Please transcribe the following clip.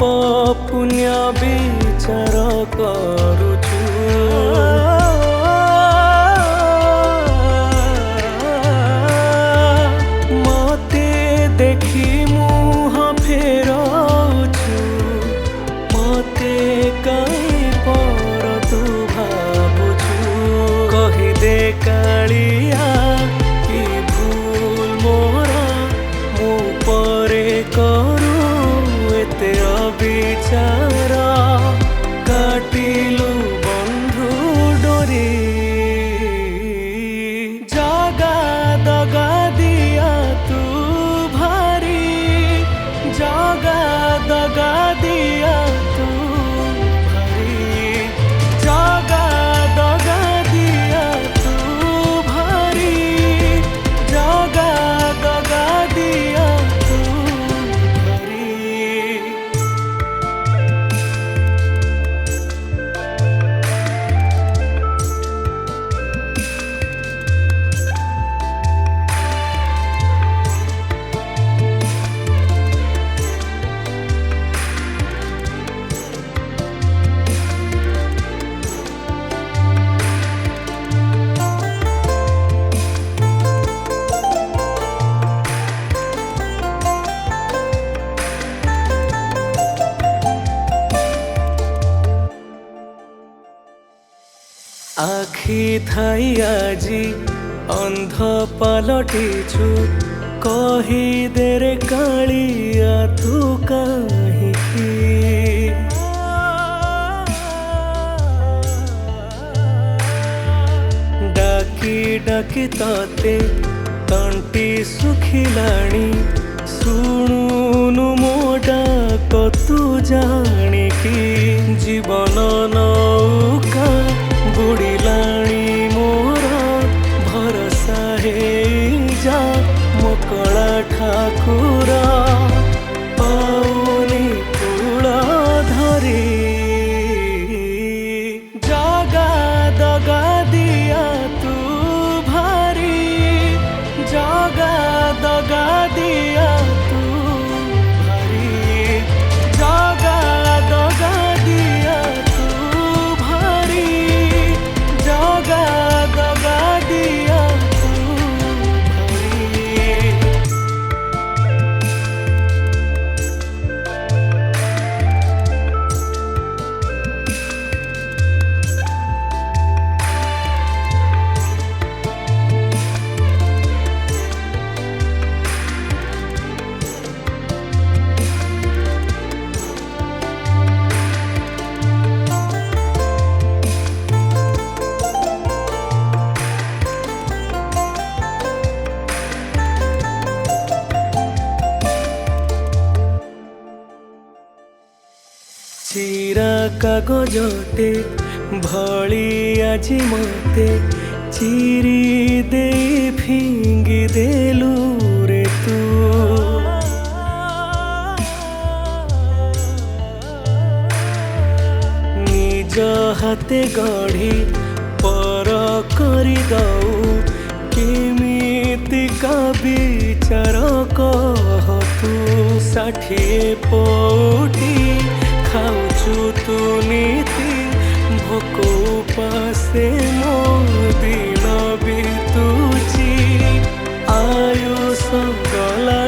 पाप पुण्य विचार करुछु मते देखी मुह फेरछु मते कहीं पर तू भावुछु कही दे कालिया कि भूल मोरा मु परे करू एते अविचार काटिलु बंधु डोरी जगा दगा दिया तू भारी जगा दगा दिया तू भारी जगा दगा दिया तू भारी जगा दगा दिया तू भारी। आखि थाई आजी अंध पलटिछु कही दे रे कालिया तू काहिकी डाकी डाकी तते तंटी सुखिलाणी शुणुनु मो डाक तू जाणिकी जीवन नौका बुड़िलाणी मोरा भरसा हे जा मोकला ठाकुर पाउनी कूल धरी जगा दगा दिया तू भारी जगा दगा दिया तू भारी जगा दगा दिया तू भारी जगा दगा दिया तू भारी। चिरा कागजटे भली आजी मते चिरी दे फिंगी देलु रे तू निज हाथे गढ़ी पर करी दऊ केमिति का विचार कह तू 60 पौटी खाऊछु तू नीति भोक उपासे मो दिन बितुची आयुष गला